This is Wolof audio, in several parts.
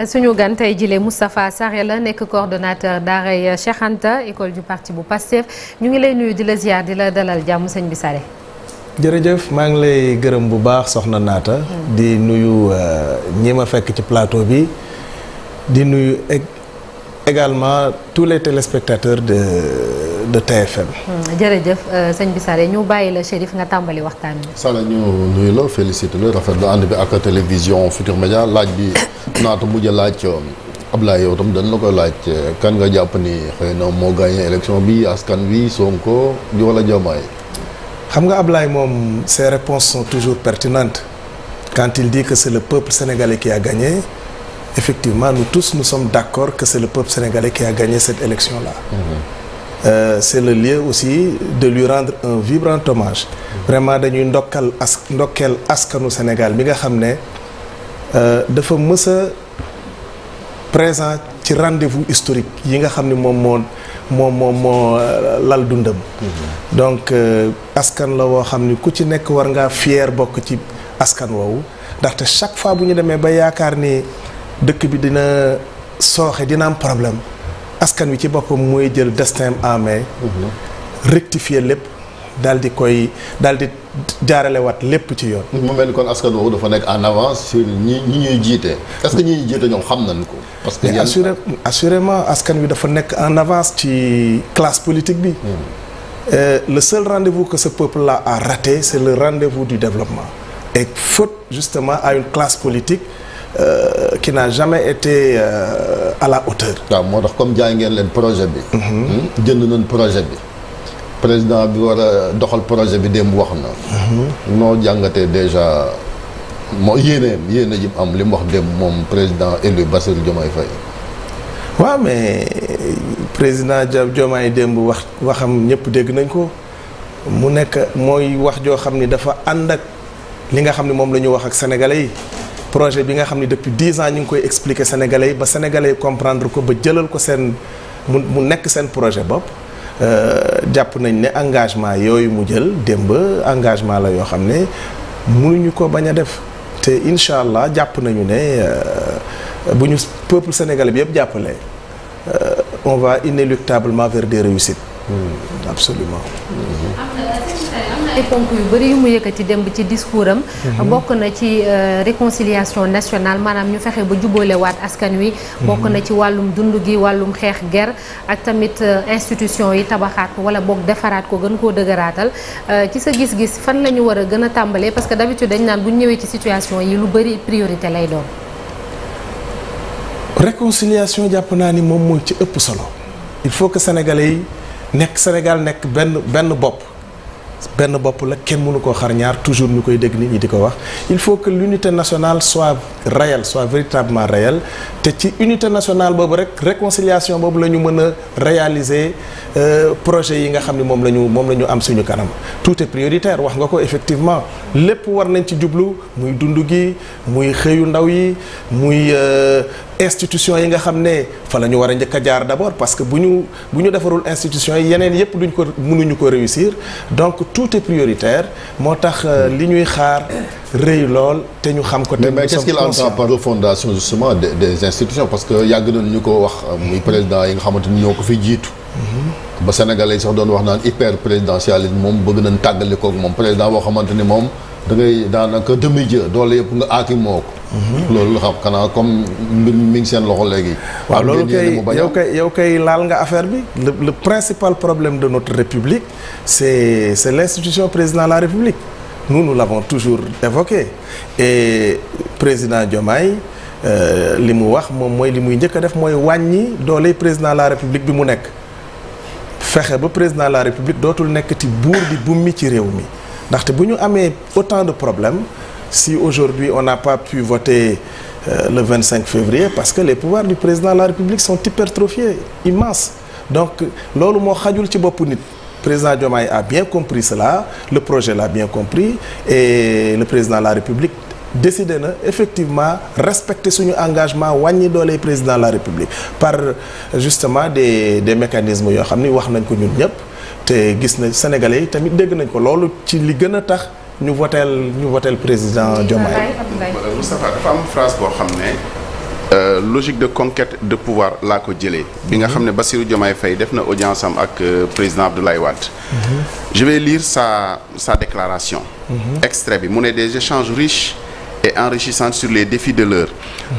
suñu gan tey jile Moustapha Sarré la nekk coordonnateur daaray Cheikh Anta école du parti bu Pastef ñu ngi lay nuyu di la ziar di la dalal jàmm sëñ bi Sarré. jërëjëf maa ngi lay gërëm bu baax soxna Naata. di nuyu ñi ma fekk ci plateau bi di nuyu également tous les téléspectateurs de TFM. jërëjëf sëñ bi Sarré ñu bàyyi la Chérif nga tàmbali waxtaan bi. Sala ñu nuyu la félicité la rafetlu ànd bi ak télévision Futurs Médias laaj bi Naata mujj laaj Ablaye yow tam dañ la koy laaj kan nga jàpp ni xëy na moo gagné élection bi askan wi Sonko wala Diomaye. xam nga Ablaye moom ses réponses sont toujours pertinentes quand il dit que c'est le peuple sénégalais qui a gagné effectivement nous tous nous sommes d'accord que c'est le peuple sénégalais qui a gagné cette élection-là. C'est le lieu aussi de lui rendre un vibrant hommage. Vraiment dañuy ndokkeel askanu Sénégal bi nga xam ne dafa mës a présent ci rendez-vous historique yi nga xam ne moom moo lal dundam. donc askan la woo xam ni ku ci nekk war ngaa fier bokk ci askan woowu ndaxte chaque fois bu ñu demee ba yaakaar ni dëkk bi dina sooxe dina am problème askan wi ci boppam mooy jël destin en main. rectifier lépp daal di jaaralewaat lépp ci yoon. mu mel ni kon askan woowu dafa nekk en avance sur ñi ñuy jiite est-ce que ñi ñuy jiite ñoom xam nañ ko. parce que assurément askan wi dafa nekk en avance ci classe politique bi. Le seul rendez-vous que ce peuple-là a raté c'est le rendez-vous du développement et faute justement à une classe politique qui n'a jamais été à la hauteur. waaw moo tax comme jaay ngeen leen projet bi. jënd nañ projet bi. président bi war a doxal projet bi démb wax na. noo jàngatee déjà moo yéene ji am li mu wax démb moom président élu Bassirou Diomaye Faye. waaw mais président Diomaye démb waxam ñëpp dégg nañ ko mu nekk mooy wax joo xam ni dafa ànd ak li nga xam ni moom la ñu wax ak sénégalais yi projet bi nga xam ni depuis 10 ans ñu ngi koy expliquer sénégalais yi ba sénégalais yi comprendre ko ba jëlal ko seen mu nekk seen projet bopp. jàpp nañ ne engagement yooyu mu jël démb engagement la yoo xam ne mënuñu ko bañ a def te incha allah jàpp nañu ne bu ñu peuple sénégalais bi yëpp jàppale on va inéluctablement vers des réussites. Absolument. ay ponk yu bëri yu mu yëkkati démb ci discours am. bokk na ci réconciliation nationale maanaam ñu fexe ba jubóolewaat askan wi. bokk na ci wàllum dund gi wàllum xeex ger ak tamit institution yi tabaxaat ko wala boog defaraat ko gën koo dëgëraatal ci sa gis-gis fan la ñu war a gën a tàmbalee parce que d'habitude dañ naan bu ñu ñëwee ci situation yi lu bëri priorité lay doon. réconciliation jàpp naa ni moom mooy ci ëpp solo. il faut que sénégalais yi nekk Sénégal nekk benn bopp. benn bopp la kenn mënu koo xar ñaar toujours ñu koy dégg nit ñi di ko wax il faut que l'unité nationale soit réelle soit véritablement réelle te ci unité nationale boobu rek réconciliation boobu la ñu mën a réaliser projet yi nga xam ne moom la ñu am suñu kanam tout est prioritaire wax nga ko effectivement lépp war nañ ci jublu muy dund gi muy xëyu ndaw yi muy institution yi nga xam ne fa la ñu war a njëkk a jaar d'abord parce que bu ñu defarul institution yi yeneen yëpp mënuñu ko réussir donc tout est prioritaire moo tax li ñuy xaar rëy lool te ñu xam ko. mais qu'est-ce qu'il entend par refondation justement des institutions parce que yàgg nañu ñu ko wax muy président yi nga xamante ni ñoo ko fi jiitu. ba Sénégalais yi sax doon wax naan hyper présidentialisme moom bëgg nañ tàggali koog moom président boo xamante ni moom da ngay daanaka demi-dieu doole yëpp nga aaki moo ko. loolu xam xanaa comme mbir mi ngi seen loxo léegi. waaw loolu kay yow kay laal nga affaire bi le principal problème de notre république c'est l'institution président de la république nous l'avons toujours évoqué et président Diomaye li mu wax moom mooy li muy njëkk a def mooy wàññi doole président de la république bi mu nekk fexe ba président de la république dootul nekkati buur di bummi ci réew mi ndaxte bu ñu amee autant de problèmes si aujourd'hui on n'a pas pu voter le 25 février parce que les pouvoirs du président de la République sont hypertrophiés, immenses. Donc loolu moo xajul ci bopp nit. Président Diomaye a bien compris cela, le projet l'a bien compris et le président de la République décidé na effectivement respecter suñu engagement wàññi doole président de la République par justement des mécanismes yoo xam ni wax nañ ko ñun ñëpp te gis na Sénégalais yi tamit dégg nañ ko loolu ci li gën a tax ñu voteel président Diomaye. Moustapha dafa am phrase boo xam ne logique de conquête de pouvoir laa ko jëlee. bi nga xam ne Bassirou Diomaye Faye def na audience am ak président Abdoulaye Wade. Je vais lire sa déclaration. Extrait bi mu ne des échanges riches et enrichissants sur les défis de l'heure.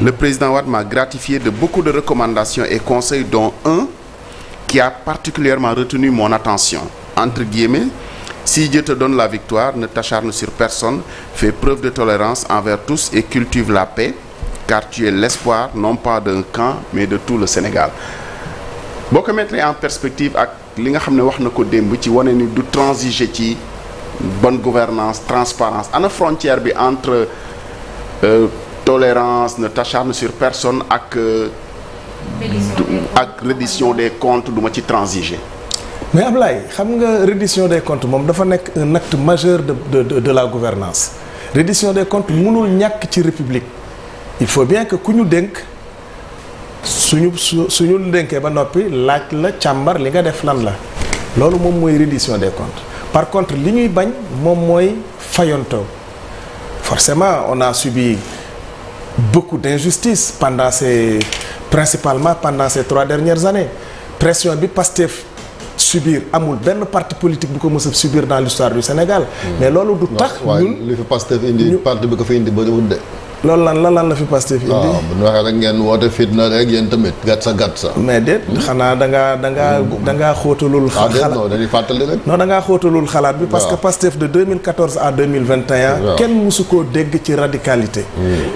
Le président Wade m'a gratifié de beaucoup de recommandations et conseils, dont un qui a particulièrement retenu mon attention. Entre guillemets, si Dieu te donne la victoire, ne t'acharne sur personne, fais preuve de tolérance envers tous et cultive la paix, car tu es l'espoir non pas d'un camp mais de tout le Sénégal. boo ko mettre en perspective ak li nga xam ne wax na ko démb ci wane ni du transiger ci bonne gouvernance transparence ana frontière bi entre tolérance ne t'acharne sur personne ak reddition des comptes du ma ci transiger. mais Ablaye xam nga reddition des comptes moom dafa nekk un acte majeur de la gouvernance reddition des comptes mënul ñàkk ci république il faut bien que ku ñu dénk suñu dénkee ba noppi laaj la càmbar li nga def lan la loolu moom mooy reddition des comptes par contre li ñuy bañ moom mooy fayonto forcément on a subi beaucoup d'injustices principalement pendant ces 3 dernières années pression bi Pastef subir amul benn parti politique bu ko mës a subir dans l'histoire du Sénégal mais loolu du tax ñun li fi Pastef indi parti bi ko fi indi bëriwul de. loolu lan la fi Pastef indi. waaw bu ñu waxee rek ngeen woote fitna rek yéen tamit gàtt sa. mais déet xanaa da ngaa xóotalul. xalaat non dañuy fàttali rek. non da ngaa xóotalul xalaat bi. parce que Pastef de 2014 à 2021. kenn mësu koo dégg ci radicalité.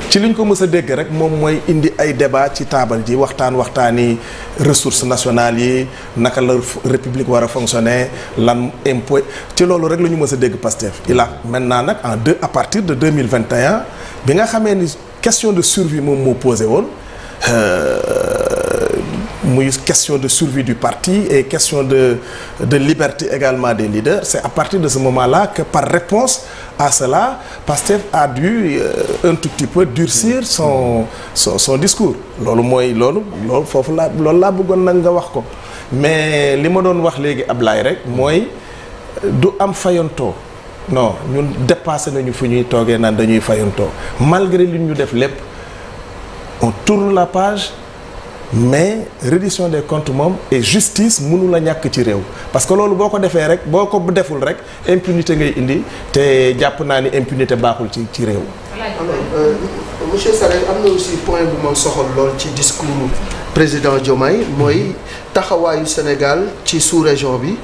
ci liñ ko mës a dégg rek moom mooy indi ay débat ci taabal ji waxtaani ressources nationales yi naka la république war a fonctionner lan impôt ci loolu rek la ñu mës a dégg Pastef. il a maintenant nag à partir de 2021 bi nga xamee ni question de survie moom moo posé woon muy question de survie du parti et question de liberté également des leaders c'est à partir de ce moment-là que par réponse à cela Pastef a dû un tout petit peu durcir son discours loolu foofu loolu laa bëggoon nag nga wax ko mais li ma doon wax léegi Ablaye rek mooy du am fayantoo non ñun dépassé nañu fu ñuy toogee naan dañuy fayantoo malgré li ñu def lépp on tourne la page mais reddition des comptes moom et justice mënu la ñàkk ci réew parce que loolu boo ko defee rek boo ko deful rek impunité ngay indi te jàpp naa ni impunité baaxul ci réew. alors monsieur Sarr am na aussi point bu ma soxal lool ci discours président Diomaye mooy taxawaayu Sénégal ci sous-région bi.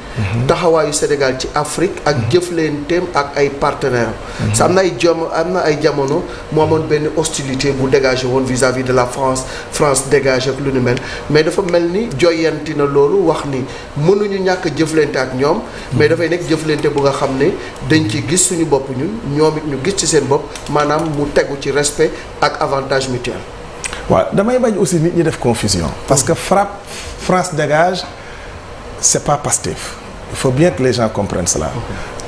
taxawaayu Sénégal ci Afrique ak jëflanteem ak ay partenaires. am na ay jamono mu amoon benn hostilité bu dégagé woon vis-à-vis de la France dégagé ak lu ni mel mais dafa mel ni joyanti na loolu wax ni mënuñu ñàkk jëflante ak ñoom. mais dafay nekk jëflante bu nga xam ne dañ ci gis suñu bopp ñoom it ñu gis ci seen bopp maanaam mu tegu ci respect ak avantage mutuel. waaw damay bañ aussi nit ñi def confusion parce que France dégage c'est pas Pastef il faut bien que les gens comprennent cela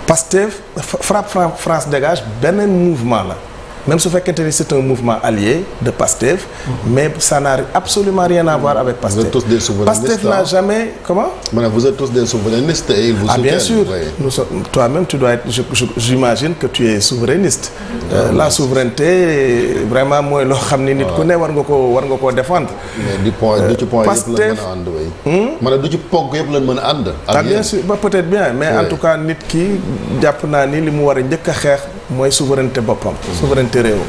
Pastef France dégage beneen mouvement la même su fekkente ni c'est un mouvement allié de Pastef mais ça n'a absolument rien à voir avec Pastef. Vous êtes tous des souverainistes. Pastef n'a jamais comment. Vous êtes tous des souverainistes et ils vous soutiennent. Bien sûr toi-même tu dois être j'imagine que tu es souverainiste. La souveraineté vraiment mooy loo xam ni nit ku ne war nga koo défendre. mais du ci point yëpp lañ mën a ànd way. ma ne du ci ponk yëpp lañ mën a ànd. bien sûr peut-être bien mais en tout cas nit ki jàpp naa ni li mu war a njëkk a xeex mooy souveraineté boppam. souveraineté réew.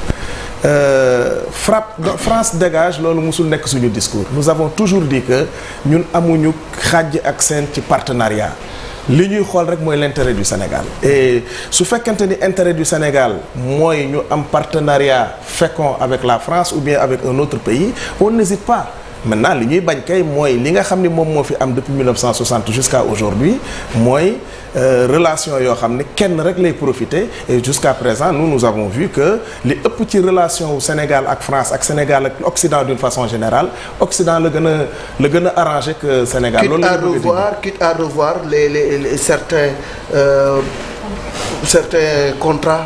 France dégage loolu musul nekk suñu discours nous avons toujours dit que ñun amuñu xàjj ak seen ci partenariat li ñuy xool rek mooy l'intérêt du Sénégal et su fekkente ni intérêt du Sénégal mooy ñu am partenariat fécond avec la France ou bien avec un autre pays on n'hésite pas maintenant li ñuy bañ kay mooy li nga xam ni moom moo fi am depuis 1960 jusqu'à aujourd'hui mooy relation yoo xam ne kenn rek lay profiter et jusqu'à présent nous avons vu que li ëpp ci relation wu Sénégal ak France ak Sénégal ak Occident d'une façon générale Occident la gën a arrangé que Sénégal. loolu quitte à revoir les certains contrats.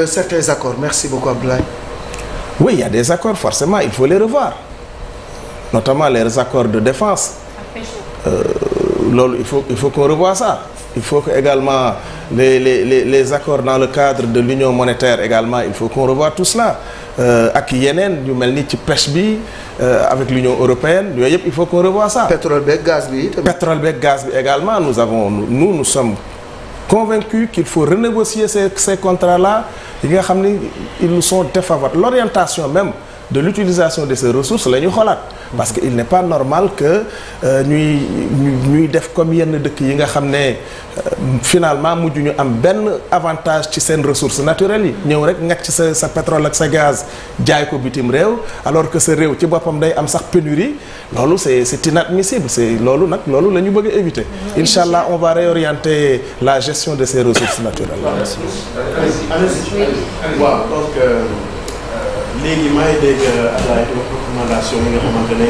Certains accords merci beaucoup Abdoulaye. Oui, il y a des accords forcément il faut les revoir. Notamment les accords de défense. loolu il faut qu'on revoie ça. Il faut que également les accords dans le cadre de l'union monétaire également, il faut qu'on revoie tout cela. Ak yeneen yu mel ni ci pêche bi avec l'Union européenne yooyu yëpp il faut qu'on revoie ça. pétrole beeg gaz bi tamit. Pétrole beeg gaz bi également nous sommes convaincus qu'il faut renégocier ces contrats-là yi nga xam ni ils nous sont défavorables. L'orientation même de l'utilisation de ces ressources la ñuy xoolaat. Parce que il n'est pas normal que ñuy def comme yenn dëkk yi nga xam ne finalement mujj ñu am benn avantage ci seen ressources naturelles yi ñëw rek ngacc sa pétrole ak sa gaz jaay ko bitim réew alors que sa réew ci boppam day am sax pénurie loolu c'est inadmissible loolu la ñu bëgg a éviter. Inch'Allah on va réorienter la gestion de ces ressources naturelles. waaw donc léegi maa ngi dégg Ablaye wax recommandation yi nga xamante ne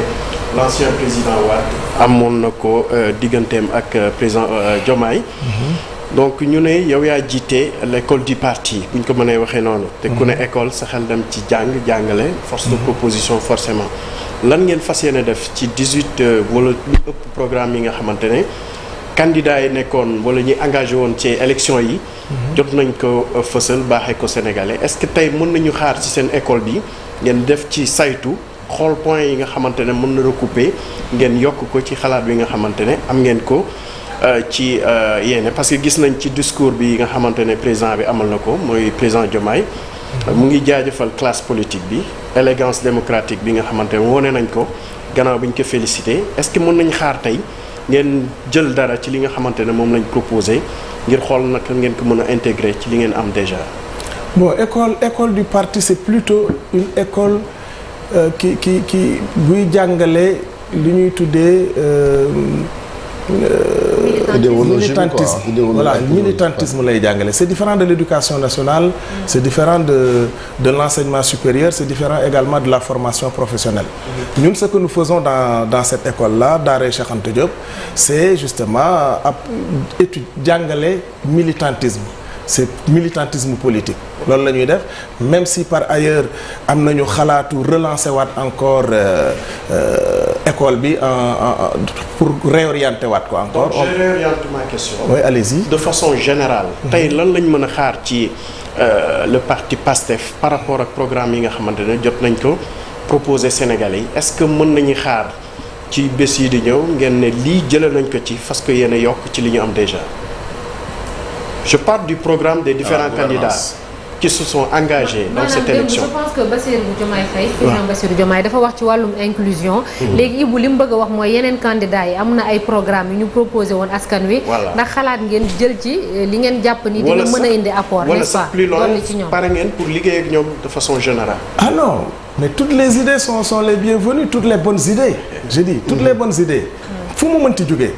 l'ancien président Wade amoon na ko digganteem ak président Diomaye. donc ñu ne yow yaa jiite l'école du parti bu ñu ko mënee waxee noonu. te ku ne école sa xel dem ci jàngale. force de proposition forcément. lan ngeen fas yéene def ci 18 wala lu ëpp programme yi nga xamante ne candidats yi nekkoon wala ñuy engagé woon ci élection yi. jot nañ ko fësal baaxee ko sénégalais est-ce que tey mën nañu xaar ci seen école bi ngeen def ci saytu xool point yi nga xamante ne mën na recouper ngeen yokk ko ci xalaat bi nga xamante ne am ngeen ko ci yéene parce que gis nañ ci discours bi nga xamante ne président bi amal na ko mooy président Diomaye mu ngi jaajëfal classe politique bi élégance démocratique bi nga xamante ne wone nañ ko gannaaw bi ñu ko félicité est-ce que mën nañ xaar tey ngeen jël dara ci li nga xamante ne moom lañ proposé ngir xool naka ngeen ko mën a intégrer ci li ngeen am déjà. Bon, école du parti c'est plutôt une école qui buy jàngale li ñuy tuddee militantisme. Voilà, militantisme lay jàngale. C'est différent de l'éducation nationale, c'est différent de l'enseignement supérieur, c'est différent également de la formation professionnelle. Nous, ce que nous faisons dans cette école-là, Daaray Cheikh Anta Diop, c'est justement jàngale militantisme. C'est militantisme politique loolu la ñuy def même si par ailleurs am nañu xalaatu relancer waat encore école bi pour réorienter waat ko encore. donc je réoriente ma question. Oui, allez-y. De façon générale. tey lan lañ mën a xaar ci le parti PASTEF par rapport ak programme yi nga xamante ne jot nañ ko proposer Sénégalais yi est-ce que mën nañu xaar ci bés yi di ñëw ngeen ne lii jëlee nañ ko ci parce que yéen a yokk ci li ñu am déjà. Je parle du programme des différents candidats qui se sont engagés dans cette élection. Je pense que Bassirou Diomaye Faye président Bassirou Diomaye dafa wax ci wàllum inclusion. léegi Ibou li mu bëgg a wax mooy yeneen candidats yi am na ay programme yu ñu proposé woon askan wi. ndax xalaat ngeen jël ci li ngeen jàpp ni dina mën a indi apport. n'est-ce pas plus loin pare ngeen pour liggéey ak ñoom de façon générale. Ah non, mais toutes les idées sont les bienvenues, toutes les bonnes idées. Je dis toutes les bonnes idées. fu mu mënti jógee.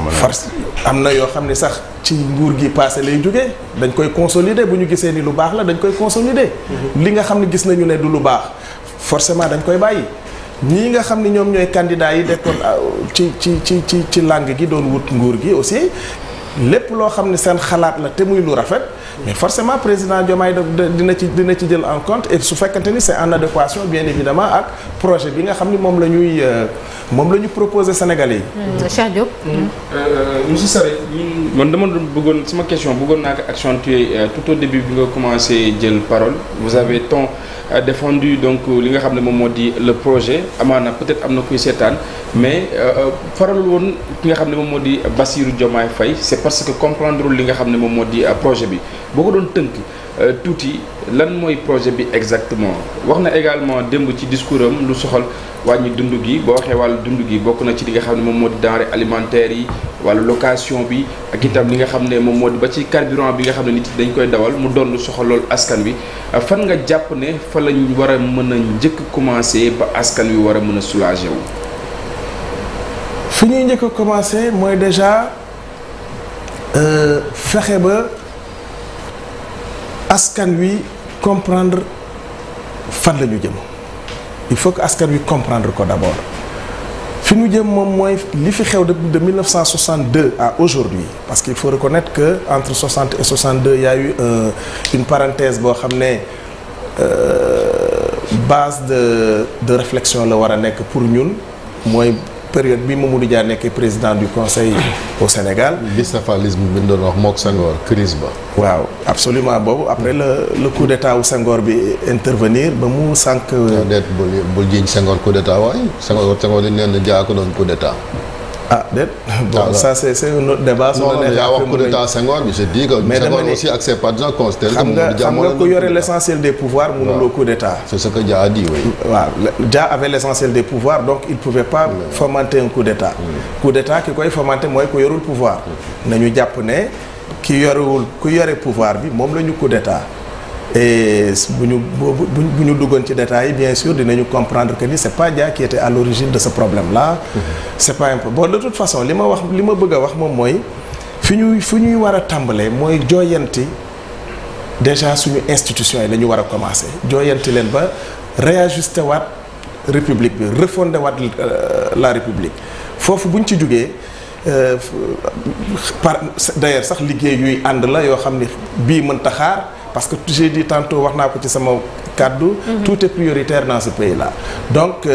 force am na yoo xam ne sax ci nguur gi passé lay jógee dañ koy consolider bu ñu gisee ni lu baax la dañ koy consolider. li nga xam ne gis nañu ne du lu baax forcément dañ koy bàyyi ñii nga xam ne ñoom ñooy candidats yi dekkoon ci langue gi doon wut nguur gi aussi lépp loo xam ne seen xalaat la te muy lu rafet mais forcément président Diomaye dina ci jël en compte et su fekkante ni c'est en adéquation bien évidemment ak projet bi nga xam ni moom la ñu proposer Sénégalais yi. Cheikh Diop. monsieur Sarré man dama bëggoon sama question bëggoon naa ko accentuer tout au début bi nga commencé jël parole vous avez tant défendu donc li nga xam ne moom moo di le projet amaana peut-être am na kuy seetaan mais faral woon ki nga xam ne moom moo di Bassirou Diomaye Faye c'est parce que comprendre li nga xam ne moom moo di projet bi boo ko doon tënk tuuti lan mooy projet bi exactement wax na également démb ci discours am lu soxal wàññi dund gi boo waxee wàllu dund gi bokk na ci li nga xam ne moom moo di denrées alimentaires yi wàllu location bi ak itam li nga xam ne moom moo di ba ci carburant bi nga xam ne nit dañ koy dawal mu doon lu soxal loolu askan wi fan nga jàpp ne fa lañ war a mën a njëkk commencer ba askan wi war a mën a soulager wu. fi ñuy njëkk a commencer mooy déjà fexe ba askan wi comprendre fan la ñu jëm il faut que askan wi comprendre ko d'abord fi ñu jëm moom mooy li fi xew de 1962 à aujourd'hui parce qu'il faut reconnaître que entre 60 et 62 il y a eu une parenthèse boo xam ne base de réflexion la war a nekk pour ñun mooy période bi Mamadou Dia nekkee président du conseil au Sénégal. bicéphalisme bi ñu doon wax mook Senghor crise ba. waaw absolument boobu après le coup d'état wu Senghor bi intervenir ba mu sànq. déet bul jiiñ Senghor coup d'état waaye Senghor di neen Dia ko doon coup d'état. ah déet bon ça c'est un autre débat. non yaa wax coup d'état Senghor bi je dis que Senghor aussi ak ses partisans considèrent que xam nga ku yore l'essentiel des pouvoirs mënuloo coup d'état. c'est ce que Dia a dit oui. waaw Dia avait l'essentiel des pouvoirs donc il pouvait pas fomenter un coup d'état. coup d'état ki koy fomenter mooy ku yorul pouvoir. nañu jàpp ne ki yorewul ku yore pouvoir bi moom la ñu coup d'état. et bu ñu duggoon ci détails yi bien sûr dinañu comprendre que ni c'est pas Dia qui était à l'origine de ce problème là. c'est pas important bon de toute façon li ma bëgg a wax moom mooy fi ñuy war a tàmbalee mooy jooyanti déjà suñu institution yi la ñu war a commencer jooyanti leen ba réajuster waat république bi refonder waat la république foofu bu ñu ci jógee d'ailleurs sax liggéey yuy ànd la yoo xam ni bii mënta xaar. parce que j'ai dit tantôt wax naa ko ci sama kàddu. tout est prioritaire dans ce pays-là. donc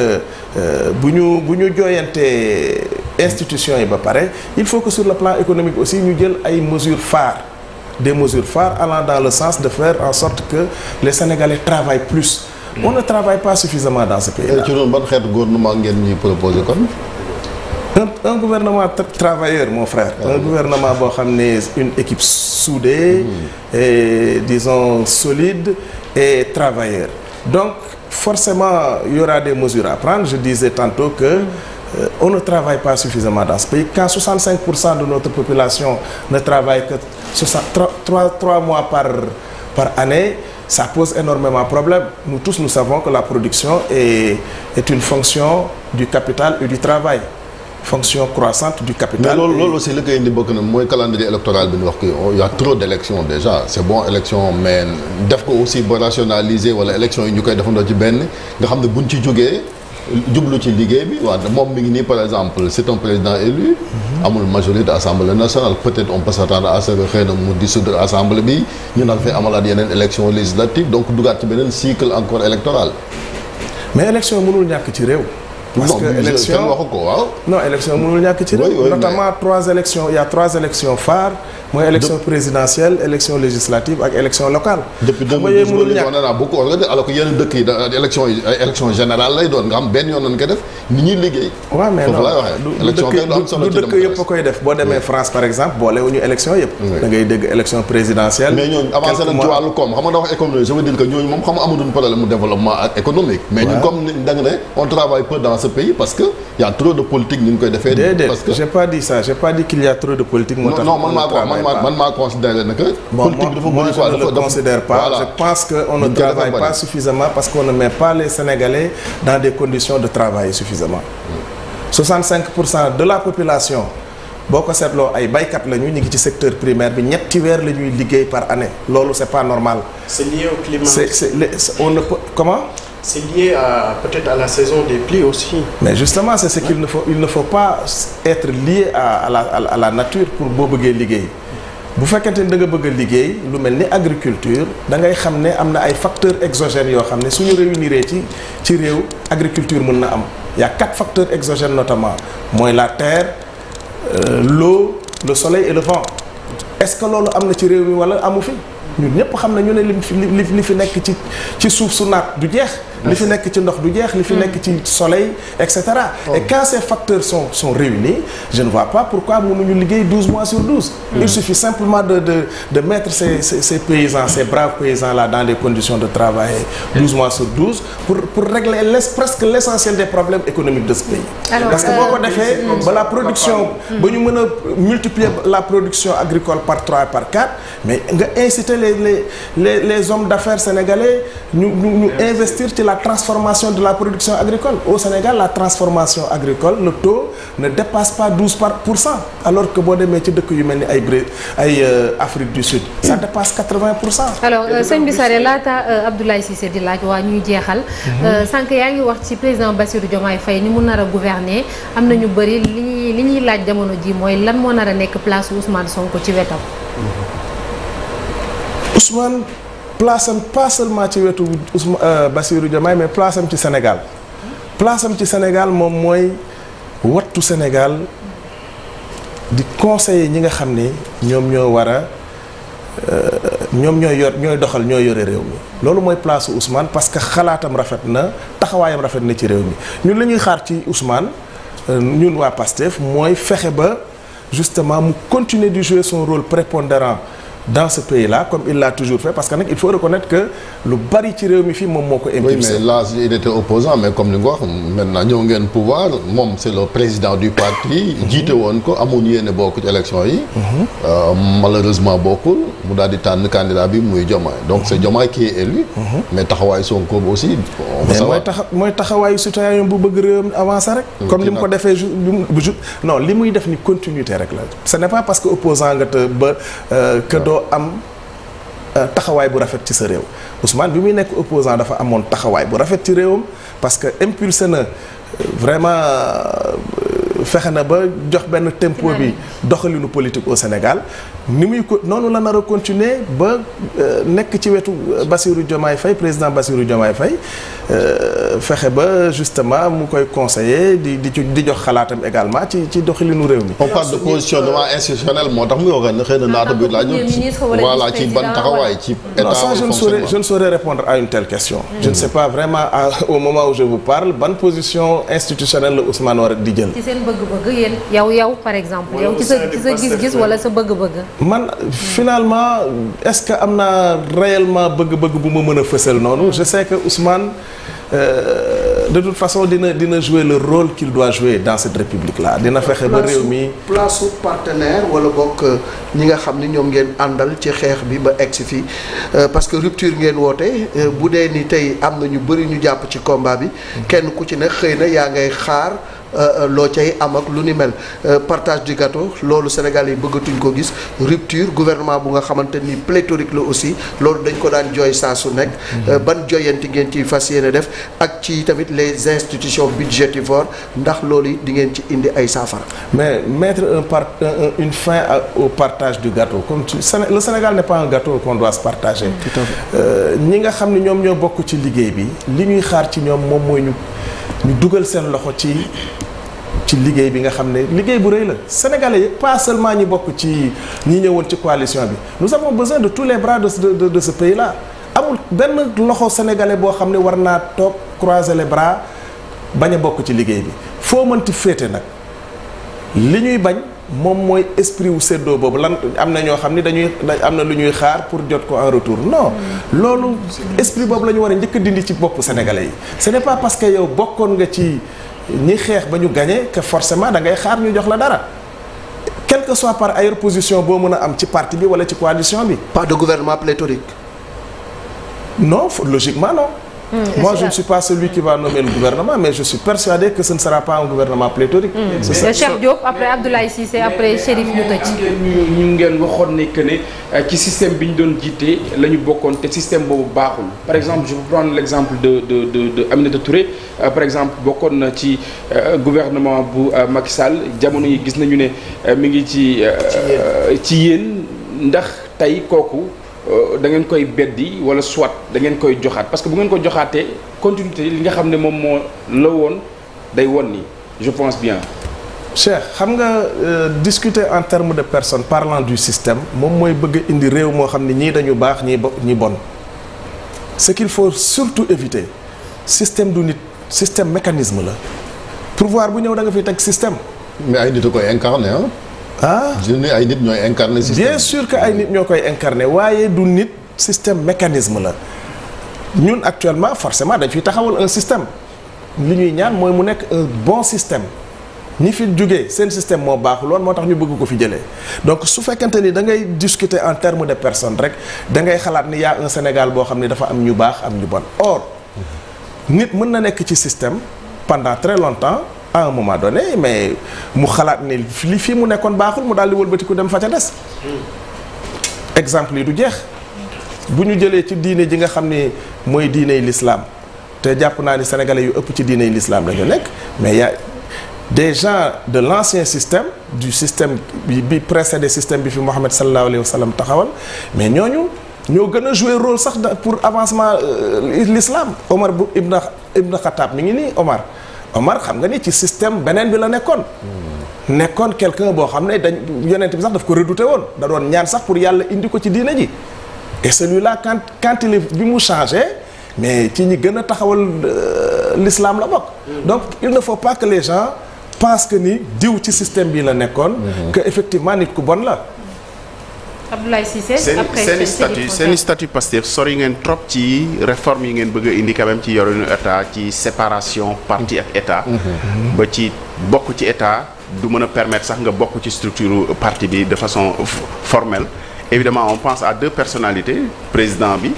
bu ñu jooyantee institutions yi ba pare il faut que sur le plan économique aussi ñu jël ay mesures phares des mesures phares allant dans le sens de faire en sorte que les Sénégalais travaillent plus. on ne travaille pas suffisamment dans ce pays-là. ci noonu ban xeetu gouvernement ngeen ñuy proposer kon. un gouvernement travailleur mon frère. un gouvernement boo xam ne une équipe soudée et disons solide et travailleur. donc forcément il y aura des mesures à prendre. Je disais tantôt que on ne travaille pas suffisamment dans ce pays. Quand 65% de notre population ne travaille que 3 mois par année, ça pose énormément de problèmes. Nous tous nous savons que la production est une fonction du capital et du travail. Fonction croissante du capital. mais loolu aussi li koy indi bokk na mooy calendrier électoral bi ñu wax ko il y a trop d'élections déjà c'est bon élection mais def ko aussi ba rationaliser wala élection yi ñu koy defandoo ci benn nga xam ne buñ ci jógee jublu ci liggéey bi waaw moom mi ngi nii par exemple c'est un président élu. amul majorité assemblée nationale peut-être on peut s'attendre à ce que xëy na mu dissoudre assemblée bi ñu naan fay amalaat yeneen élection législative donc dugaat ci beneen cycle encore électoral. mais élection mënul ñàkk ci réew. parce que élection waxu ko waaw. non élection mënul ñàkk ci réew. notamment 3 élections il y a 3 élections phares. mooy élection présidentielle élection législative ak élection locale. depuis 2012 loolu ñu wax beaucoup organisé alors que yeneen dëkk yi élection générale lay doon nga xam benn yoon nañu koy def nit ñi liggéey. waaw mais non élection kay lu am solo du dëkk yëpp a koy def boo demee France par exemple boolewuñu élection yëpp. da ngay dégg élection présidentielle. mais ñooñu avancé nañ ci wàllu koom xam nga da wax économie je veux dire que ñooñu moom xam nga amuñu problème mu développement ak économique. mais ñun comme da nga ne on travaille peu dans ce pays parce que y a trop de politique ni ñu koy defee. parce que j'ai pas dit ça j'ai pas dit qu'il y a trop de politique. moo tax non man maa considéré que politique dafa bëri quoi je ne le considère pas. Je pense qu'on ne travaille pas suffisamment parce qu'on ne met pas les Sénégalais dans des conditions de travail suffisamment. 65% de la population boo ko seetloo ay baykat lañu ñu ngi ci secteur primaire bi ñetti weer la ñuy liggéey par année loolu c'est pas normal. C'est lié au climat. On ne peut comment? C'est lié à peut-être à la saison des pluies aussi. Mais justement c'est ce qu'il ne faut pas être lié à la nature pour boo bëggee liggéey. bu fekkente ni da nga bëgg a liggéey lu mel ni agriculture da ngay xam ne am na ay facteurs exogènes yoo xam ne suñu réunir ci réew agriculture mën na am. Il y a 4 facteurs exogènes notamment mooy la terre l'eau le soleil et le vent. Est-ce que loolu am na ci réew mi wala amu fi ñun ñëpp xam na ñu ne li fi nekk ci suuf su naat du jeex. li fi nekk ci ndox du jeex li fi nekk ci soleil et cetera. Et quand ces facteurs sont réunis je ne vois pas pourquoi mënuñu liggéey 12 mois sur 12. Il suffit simplement de mettre ces paysans ces braves paysans là dans des conditions de travail 12 mois sur 12 pour régler presque l'essentiel des problèmes économiques de ce pays. Parce que boo ko defee ba la production ba ñu mën a multiplier la production agricole par 3 par 4 mais nga inciter les hommes d'affaires sénégalais ñu investir ci la transformation de la production agricole. Au Sénégal la transformation agricole le taux ne dépasse pas 12%, alors que boo demee ci dëkk yu mel ni ay Afrique du Sud ça dépasse 80%. alors sëñ Bissare laata Abdoulaye Cissé di laaj waa ñuy jeexal. sànq yaa ngi wax ci président Bassirou Diomaye Faye ni mu nar a gouverner am na ñu bëri li ñuy laaj jamono ji mooy lan moo nar a nekk place Ousmane Sonko ci wetam. Ousmane place am pas seulement ci wetu Bassirou Diomaye mais place am ci Sénégal. place am ci Sénégal moom mooy wattu Sénégal di conseiller ñi nga xam ne ñoom ñoo war a ñoom ñooy doxal ñoo yore réew mi loolu mooy place Ousmane parce que xalaatam rafet na taxawaayam rafet na ci réew mi ñun la ñuy xaar ci Ousmane ñun waa PASTEF mooy fexe ba justement mu continuer de jouer son rôle prépondérant dans ce pays-là comme il l'a toujours fait parce que nag il faut reconnaître que lu bari ci réew mi fii moom moo ko impulsé. Oui, mais là il était opposant mais comme ni nga wax maintenant ñëw ngeen pouvoir moom c'est le président du parti. jiite woon ko amul yéene bokk ci élection yi. malheureusement bokkul mu daal di tànn candidat bi muy Diomaye donc c'est Diomaye qui est élu. mais taxawaayu Sonko aussi. mais mooy taxawaayu citoyen bu bëgg réewam avancé rek. comme ni mu ko defee non li muy def ni continuité rek la. ce n'est pas parce que opposant nga te ba que doo am taxawaay bu rafet ci sa réew Ousmane bi muy nekk opposant dafa amoon taxawaay bu rafet ci réewam parce que impulsé na vraiment fexe na ba jox benn tempo bi doxalinu politique au Sénégal ni muy ko noonu la nar a continuer ba nekk ci wetu Bassirou Diomaye Faye président Bassirou Diomaye Faye fexe ba justement mu koy conseiller di jox xalaatam également ci doxalinu réew mi. on parle de positionnement institutionnel moo tax muy wax ne xëy na naata bi laaj voilà ci ban taxawaay ci état je ne saurais répondre à une telle question. je ne sais pas vraiment au moment où je vous parle ban position institutionnelle la Ousmane war a di jël. bëgg-bëgg yéen yow par exemple yow ci sa gis-gis wala sa bëgg-bëgg. man finalement est-ce que am naa réellement bëgg-bëgg bu ma mën a fësal noonu je sais que Ousmane de toute façon dina jouer le rôle qu'il doit jouer dans cette république là dina fexe ba réew mi. place su partenaire wala bokk ñi nga xam ni ñoom ngeen àndal ci xeex bi ba egg si fii parce que rupture ngeen woote bu dee ni tey am na ñu bëri ñu jàpp ci combat bi kenn ku ci ne xëy na yaa ngay xaar. loo cay am ak lu ni mel partage du gâteau loolu Sénégal yi bëggatuñ ko gis rupture gouvernement bu nga xamante ni pléthorique la aussi loolu dañ ko daan jooy saa su nekk ban joyanti ngeen ci fas yéene def ak ci tamit les institutions budgétivores ndax loolu it di ngeen ci indi ay saafara. mais mettre une fin au partage du gâteau comme le Sénégal n'est pas un gâteau qu'on doit se partager. tout à fait ñi nga xam ne ñoom ñoo bokk ci liggéey bi li ñuy xaar ci ñoom moom mooy ñu dugal seen loxo ci liggéey bi nga xam ne liggéey bu rëy la Sénégalais yi pas seulement ñi bokk ci ñi ñëwoon ci coalition bi nous avons besoin de tous les bras de ce pays là amul benn loxo sénégalais boo xam ne war naa toog croiser les bras bañ a bokk ci liggéey bi foo mënti féete nag li ñuy bañ moom mooy esprit wu séddoo boobu lan am na ñoo xam ni am na lu ñuy xaar pour jot ko en retour non loolu esprit boobu la ñu war a njëkk a dindi ci bopp sénégalais yi ce n'est pas parce que yow bokkoon nga ci ñi xeex ba ñu gagné que forcément da ngay xaar ñu jox la dara quelle que soit par ailleurs position boo mën a am ci parti bi wala ci coalition bi. pas de gouvernement pléthorique. non logiquement non. Moi je ne suis pas celui qui va nommer le gouvernement mais je suis persuadé que ce ne sera pas un gouvernement pléthorique. c'est ça Cheikh Diop après Abdoulaye Cissé après Chérif ñu tëj. ñu ngeen waxoon ne que ne ci système bi ñu doon jiite la ñu bokkoon te système boobu baaxul par exemple je vais prendre l'exemple de Aminata Touré par exemple bokkoon na ci gouvernement bu Macky Sall jamono yi gis nañu ne mi ngi ci yéen ndax tey kooku. da ngeen koy beddi wala soit da ngeen koy joxaat parce que bu ngeen ko joxaatee continuité li nga xam ne moom moo la woon day won ni je pense bien. Cheikh xam nga discuter en termes de personnes parlant du système moom mooy bëgg indi réew moo xam ne ñii dañu baax ñi bon ce qu'il faut surtout éviter système du nit système mécanisme la pouvoir bu ñëw da nga fiy teg système. mais ay nit a koy incarné je ne ay nit ñooy incarné système. bien sûr que ay nit ñoo koy incarné waaye du nit système mécanisme la ñun actuellement forcément dañ fiy taxawal un système li ñuy ñaan mooy mu nekk un bon système ñi fi jógee seen système moo baaxul woon moo tax ñu bëgg ko fi jëlee donc su fekkente ni da ngay discuter en termes de personnes rek da ngay xalaat ni y a un Sénégal boo xam ne dafa am ñu baax am ñu bon or nit mën na nekk ci système pendant très longtemps. à un moment donné mais mu xalaat ne li fii mu nekkoon baaxul mu daal di wëlbatiku dem fa ca des exemple yi du jeex bu ñu jëlee ci diine ji nga xam ne mooy diiney l'islam te jàpp naa ni sénégalais yu ëpp ci diiney l'islam la ñu nekk mais y a des gens de l'ancien système du système bi précédé système bi fi Mohammed sallallahu alayhi wa sallam taxawal mais ñooñu ñoo gën a jouer rôle sax pour avancement l'islam Omar bu Ibn Khattab mi ngi nii Omar Omar xam nga ni ci système beneen bi la nekkoon. nekkoon quelqu'un boo xam ne dañ yonent bi sax daf ko redouté woon da doon ñaan sax pour yàlla indi ko ci diine ji et celui-là quand il est bi mu changé mais ci ñi gën a taxawal l'islam la bokk. donc il ne faut pas que les gens pensent que ni diw ci système bi la nekkoon. que effectivement nit ku bon la. Abdoulaye Cissé après seen statut Pastef sori ngeen trop ci réforme yi ngeen bëgg a indi quand même ci yorinu état ci séparation parti ak état. ba ci bokk ci état du mën a permettre sax nga bokk ci structure parti bi de façon formelle. évidemment on pense à deux personnalités président bi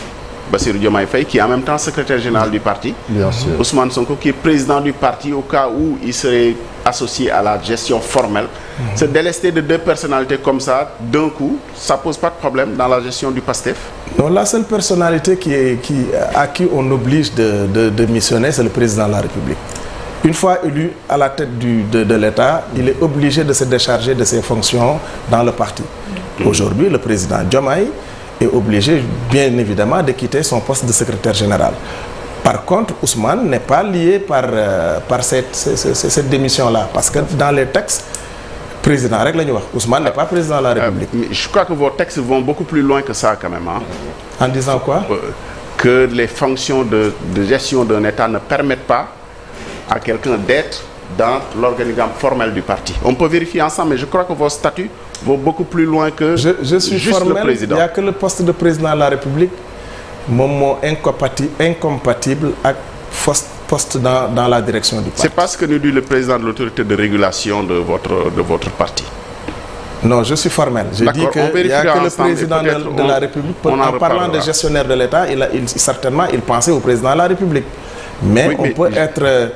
Bassirou Diomaye Faye qui est en même temps secrétaire général du parti. Bien sûr. Ousmane Sonko qui est président du parti au cas où il serait associé à la gestion formelle. Se délester de deux personnalités comme ça d'un coup ça pose pas de problème dans la gestion du PASTEF? Non, la seule personnalité à qui on oblige de missionner, c'est le président de la République. Une fois élu à la tête de l'État, il est obligé de se décharger de ses fonctions dans le parti. Aujourd'hui, le président Diomaye est obligé, bien évidemment, de quitter son poste de secrétaire général. Par contre, Ousmane n'est pas lié par cette démission-là. Parce que dans les textes, président rek la ñu wax Ousmane n'est pas président de la République. Je crois que vos textes vont beaucoup plus loin que ça quand même. Hein? En disant quoi? Que les fonctions de gestion d'un État ne permettent pas à quelqu'un d'être dans l'organigramme formel du parti. On peut vérifier ensemble, mais je crois que vos statuts vont beaucoup plus loin que je suis juste formel, le président. Il n'y a que le poste de président de la République moom moo incompatible ak poste dans la direction du parti. C'est pas ce que nous dit le président de l'autorité de régulation de votre parti. Non, je suis formel. Je dis qu'il n'y a que le président de la République. En parlant de gestionnaire de l'État, certainement, il pensait au président de la République. Mais oui, on peut être,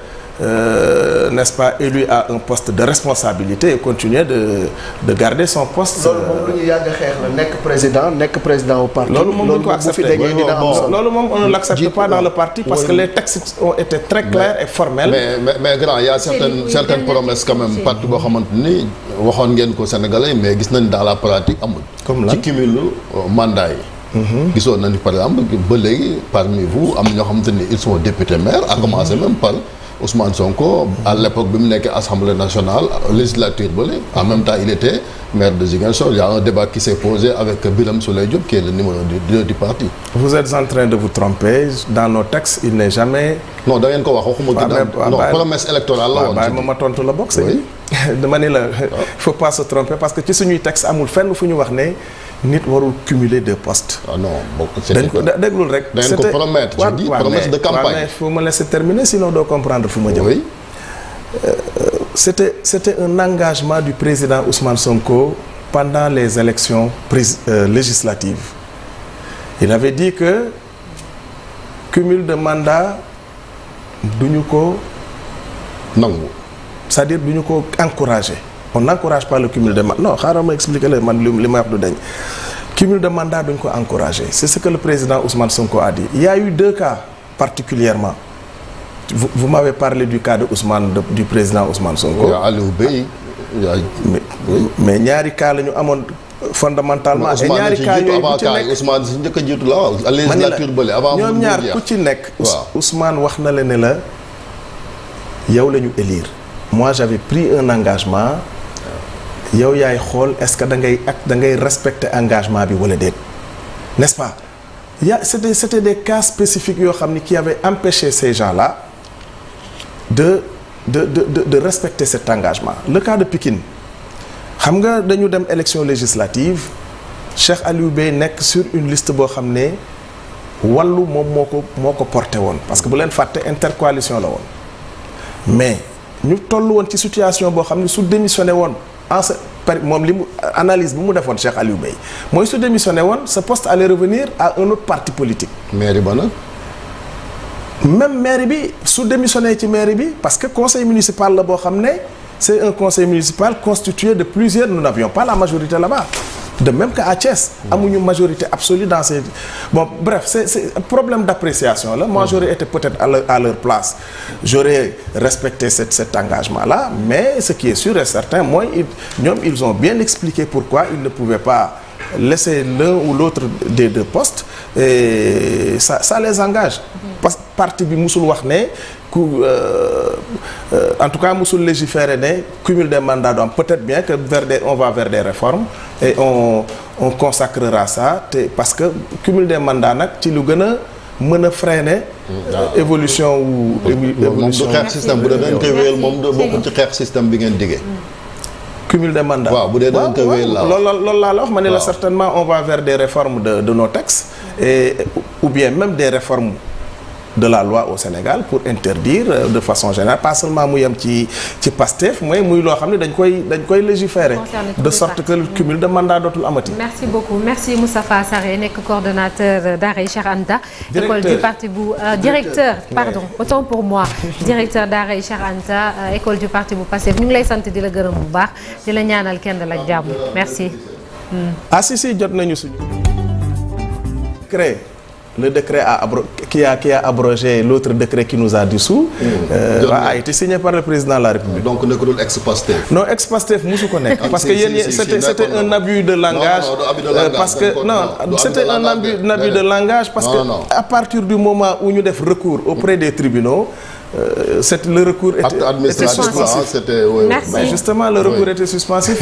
n'est-ce pas, élu à un poste de responsabilité et continuer de garder son poste. loolu moom lu ñu yàgg xeex la nekk président au parti. loolu moom ko accepté loolu moom on ne l'accepte pas dans le parti parce que les textes ont été très clairs et formels. mais grand, il y a certaines promesses quand même parti boo xamante ni waxoon ngeen ko Sénégalais mais gis nañ dans la pratique amul. comme lan ci cumul mandat yi. gisoon nañu par exemple ba léegi parmi vous am ñoo xamante ni ils sont députés maires à commencer même par Ousmane Sonko à l'époque bi mu nekk Assemblée nationale législature bële en même temps il était maire de Ziguinchor. Il y a un débat qui s'est posé avec Birame Souleye Diop qui est le numéro 2 du parti. Vous êtes en train de vous tromper. Dans nos textes il n'est jamais. non da ngeen ko wax waxuma non promesse électorale la woon. waaw ma tontu la bokk sëñ dama ne la il faut pas se tromper parce que ci suñuy texte amul fenn fu ñu wax ne nit warul cumuler deux postes. ah non dañ ko déglul rek. dañ ko promettre je dis promesse de campagne. mais faut me laisser terminer sinon doo comprendre fu ma jëm. oui. C'était un engagement du président Ousmane Sonko pendant les élections législatives. Il avait dit que cumul de mandat duñu ko nangu. c'est-à-dire duñu ko encourager. On n'encourage pas le cumul de mandat. Non, xaaral ma expliquer la man li ma wax du dañ. Cumul de mandat duñu ko encourager. C'est ce que le président Ousmane Sonko a dit. Il y a eu deux cas particulièrement. Vous m'avez parlé du cas de du président Ousmane Sonko. Il y a Aliou Bey. Mais ñaari cas la ñu amoon fondamentalement. et ñaari cas yooyu ku ci nekk Ousmane si njëkk a jiitu la waaw. législature bële avant ñoom ñaar ku ci nekk. Ousmane wax na la ne la yow la ñu élire. Moi j'avais pris un engagement. yow yaay xool est-ce que da ngay respecter engagement bi wala déet n'est-ce pas. C'était des cas spécifiques yoo xam ni qui avaient empêché ces gens-là de respecter cet engagement. Le cas de Pikine xam nga dañu dem élection législative Cheikh Aliou Bey nekk sur une liste boo xam ne wàllu moom moo ko porté woon parce que bu leen fàtte intercoalition la woon mais ñu toll woon ci situation boo xam ne su démissionné woon moom li mu analyse bu mu defoon Cheikh Aliou Bey mooy su démissionné woon ce poste allait revenir à un autre parti politique. mairie ba nag. même mairie bi su démissionné ci mairie bi parce que conseil municipal la boo xam ne c'est un conseil municipal constitué de plusieurs. Nous n'avions pas la majorité là-bas. De même qu'à Thiès amuñu majorité absolue dans ces bref c'est un problème d'appréciation là. Moi j'aurais été peut-être à leur place, j'aurais respecté cet engagement là, mais ce qui est sûr et certain moi ils ont bien expliqué pourquoi ils ne pouvaient pas laisser l'un ou l'autre des deux postes et ça les engage parti bi musul wax ne en tout cas musul légiférer ne cumul des mandats du am peut-être bien que on va vers des réformes et on consacrera ça te parce que cumul des mandats nag ci lu gën a mën a freiner évolution wu évolution moom du xeex système bu dee dañ koy wéyal moom bokkul ci xeex système bi ngeen diggee. cumul des mandats waaw bu dee dañ koy wéyal loolu laa la wax ma ne la certainement on va vers des réformes de nos textes et ou bien même des réformes de la loi au Sénégal pour interdire de façon générale pas seulement mu yem ci Pastef mooy muy loo xam ne dañ koy légiférer de sorte que le cumul de mandat dootul amati. merci beaucoup merci Moustapha Sarré nekk coordonnateur Daaray Cheikh Anta. école du parti bu directeur pardon autant pour moi directeur Daaray Cheikh Anta école du parti bu Pastef ñu ngi lay sant di la gërëm bu baax di la ñaanal kenn la jàmm merci. si jot nañu suñu créé. Le décret qui a abrogé l'autre décret qui nous a dissous a été signé par le président de la République. Donc nekkul ex-Pastef. Non ex-Pastef musu ko nekk. Parce que c'était un abus de langage. Parce que non c'était un abus de langage parce que à partir du moment où ñu def recours auprès des tribunaux. Le recours était suspensif. Merci. Ben justement le recours était suspensif.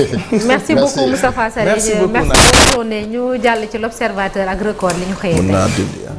Merci beaucoup Moustapha Sarré. Merci beaucoup. Merci bonne journée ñu jàll ci l'Observateur ak Record li ñu xëyee.